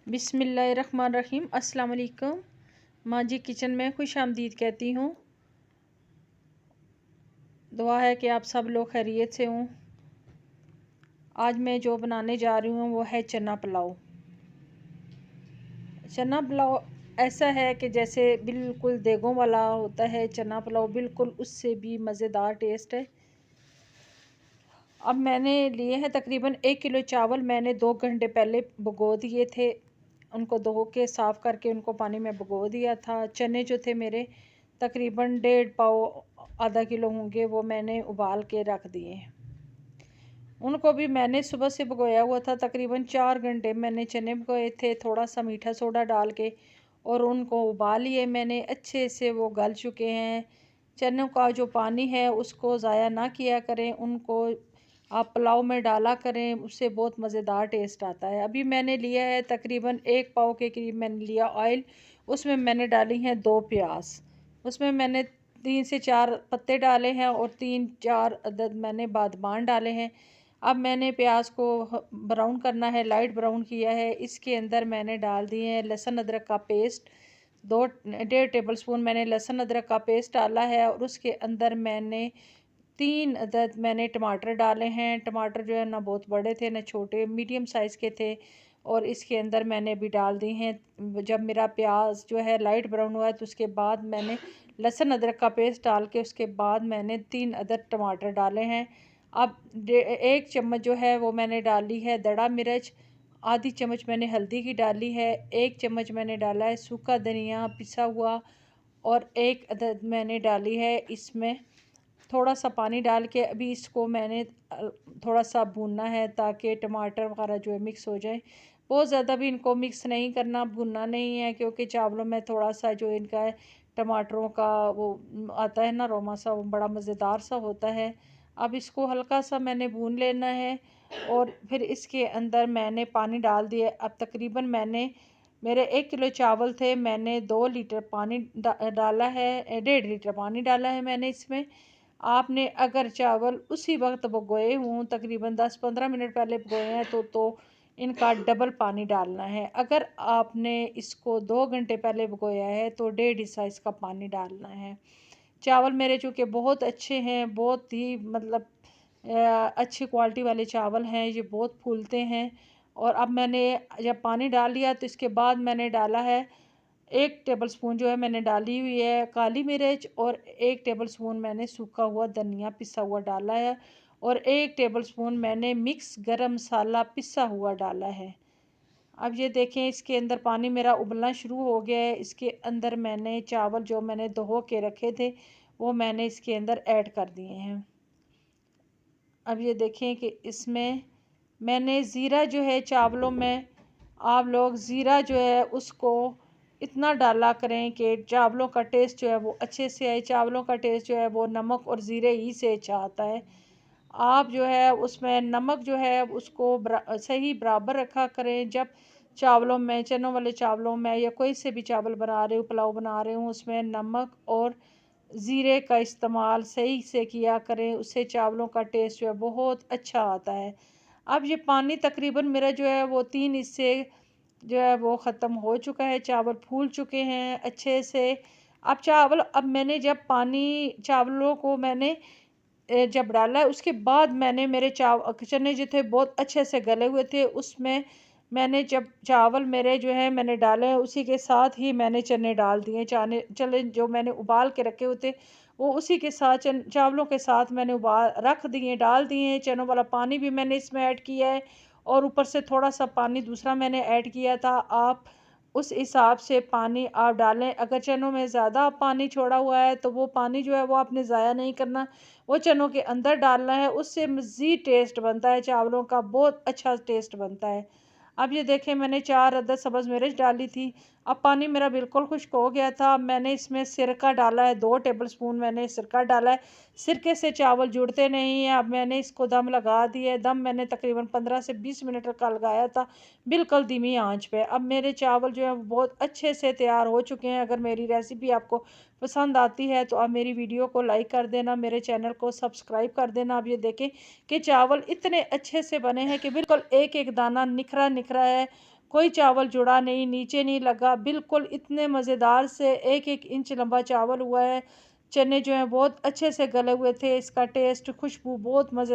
बिस्मिल्लाहिर्रहमानिर्रहीम। अस्सलाम वालेकुम। माँ जी किचन में खुश आमदीद कहती हूँ। दुआ है कि आप सब लोग खैरियत से हों। आज मैं जो बनाने जा रही हूँ वो है चना पुलाव। चना पुलाव ऐसा है कि जैसे बिल्कुल देगों वाला होता है चना पुलाव, बिल्कुल उससे भी मज़ेदार टेस्ट है। अब मैंने लिए हैं तकरीबन 1 किलो चावल। मैंने 2 घंटे पहले भिगो दिए थे। उनको धो के साफ़ करके उनको पानी में भिगो दिया था। चने जो थे मेरे तकरीबन 1.5 पाव आधा किलो होंगे, वो मैंने उबाल के रख दिए। उनको भी मैंने सुबह से भिगोया हुआ था। तकरीबन 4 घंटे मैंने चने भिगोए थे, थोड़ा सा मीठा सोडा डाल के, और उनको उबाल लिए मैंने। अच्छे से वो गल चुके हैं। चनों का जो पानी है उसको ज़ाया ना किया करें, उनको आप पुलाव में डाला करें, उससे बहुत मज़ेदार टेस्ट आता है। अभी मैंने लिया है तकरीबन 1 पाव के करीब मैंने लिया ऑयल। उसमें मैंने डाली हैं 2 प्याज। उसमें मैंने 3 से 4 पत्ते डाले हैं और 3-4 अदद मैंने बादबान डाले हैं। अब मैंने प्याज को ब्राउन करना है, लाइट ब्राउन किया है। इसके अंदर मैंने डाल दिए हैं लहसुन अदरक का पेस्ट। 1.5 टेबल स्पून मैंने लहसुन अदरक का पेस्ट डाला है, और उसके अंदर मैंने 3 अदद मैंने टमाटर डाले हैं। टमाटर जो है ना बहुत बड़े थे ना छोटे, मीडियम साइज़ के थे। और इसके अंदर मैंने भी डाल दी हैं। जब मेरा प्याज जो है लाइट ब्राउन हुआ है तो उसके बाद मैंने लहसुन अदरक का पेस्ट डाल के उसके बाद मैंने 3 अदद टमाटर डाले हैं। अब 1 चम्मच जो है वो मैंने डाली है दड़ा मिर्च, आधी चम्मच मैंने हल्दी की डाली है, 1 चम्मच मैंने डाला है सूखा धनिया पिसा हुआ, और 1 अदद मैंने डाली है इसमें थोड़ा सा पानी डाल के। अभी इसको मैंने थोड़ा सा भूनना है ताकि टमाटर वगैरह जो है मिक्स हो जाए। बहुत ज़्यादा भी इनको मिक्स नहीं करना, भुनना नहीं है, क्योंकि चावलों में थोड़ा सा जो इनका है टमाटरों का वो आता है ना अरोमा सा, वो बड़ा मज़ेदार सा होता है। अब इसको हल्का सा मैंने भून लेना है, और फिर इसके अंदर मैंने पानी डाल दिया। अब तकरीबन मेरे 1 किलो चावल थे, मैंने 2 लीटर पानी डाला है, 1.5 लीटर पानी डाला है मैंने इसमें। आपने अगर चावल उसी वक्त भिगोए हों, तकरीबन 10-15 मिनट पहले भिगोए हैं, तो इनका डबल पानी डालना है। अगर आपने इसको 2 घंटे पहले भिगोया है तो 1.5 साइज़ का पानी डालना है। चावल मेरे चूँकि बहुत अच्छे हैं, बहुत ही मतलब अच्छी क्वालिटी वाले चावल हैं, ये बहुत फूलते हैं। और अब मैंने जब पानी डाल लिया तो इसके बाद मैंने डाला है 1 टेबल स्पून जो है मैंने डाली हुई है काली मिर्च, और 1 टेबल स्पून मैंने सूखा हुआ धनिया पिसा हुआ डाला है, और 1 टेबल स्पून मैंने मिक्स गरम मसाला पिसा हुआ डाला है। अब ये देखें इसके अंदर पानी मेरा उबलना शुरू हो गया है। इसके अंदर मैंने चावल जो मैंने धो के रखे थे वो मैंने इसके अंदर ऐड कर दिए हैं। अब ये देखें कि इसमें मैंने ज़ीरा जो है चावलों में, आप लोग ज़ीरा जो है उसको इतना डाला करें कि चावलों का टेस्ट जो है वो अच्छे से आए। चावलों का टेस्ट जो है वो नमक और ज़ीरे ही से अच्छा आता है। आप जो है उसमें नमक जो है उसको सही बराबर रखा करें। जब चावलों में, चनों वाले चावलों में या कोई से भी चावल बना रहे हो, पुलाव बना रहे हो, उसमें नमक और ज़ीरे का इस्तेमाल सही से किया करें, उससे चावलों का टेस्ट जो है बहुत अच्छा आता है। अब ये पानी तकरीबन मेरा जो है वो 3 हिस्से जो है वो ख़त्म हो चुका है, चावल फूल चुके हैं अच्छे से। अब मैंने जब पानी चावलों को मैंने जब डाला है उसके बाद मैंने मेरे चने जो थे बहुत अच्छे से गले हुए थे, उसमें मैंने जब चावल मेरे जो है मैंने डाले हैं उसी के साथ ही मैंने चने डाल दिए। चने जो मैंने उबाल के रखे हुए थे वो उसी के साथ चावलों के साथ मैंने उबाल रख दिए, डाल दिए हैं। चनों वाला पानी भी मैंने इसमें ऐड किया है, और ऊपर से थोड़ा सा पानी दूसरा मैंने ऐड किया था। आप उस हिसाब से पानी आप डालें। अगर चनों में ज़्यादा पानी छोड़ा हुआ है तो वो पानी जो है वो आपने ज़ाया नहीं करना, वो चनों के अंदर डालना है। उससे मज़ीद टेस्ट बनता है, चावलों का बहुत अच्छा टेस्ट बनता है। अब ये देखें मैंने 4 अदद सब्ज़ मिर्च डाली थी। अब पानी मेरा बिल्कुल खुश्क हो गया था। अब मैंने इसमें सिरका डाला है, 2 टेबल स्पून मैंने सिरका डाला है। सिरके से चावल जुड़ते नहीं हैं। अब मैंने इसको दम लगा दिया है। दम मैंने तकरीबन 15 से 20 मिनट का लगाया था, बिल्कुल धीमी आंच पे। अब मेरे चावल जो है बहुत अच्छे से तैयार हो चुके हैं। अगर मेरी रेसिपी आपको पसंद आती है तो आप मेरी वीडियो को लाइक कर देना, मेरे चैनल को सब्सक्राइब कर देना। अब ये देखें कि चावल इतने अच्छे से बने हैं कि बिल्कुल एक एक दाना निखरा निखरा है, कोई चावल जुड़ा नहीं, नीचे नहीं लगा, बिल्कुल इतने मज़ेदार से 1-1 इंच लंबा चावल हुआ है। चने जो हैं बहुत अच्छे से गले हुए थे, इसका टेस्ट, खुशबू बहुत मज़े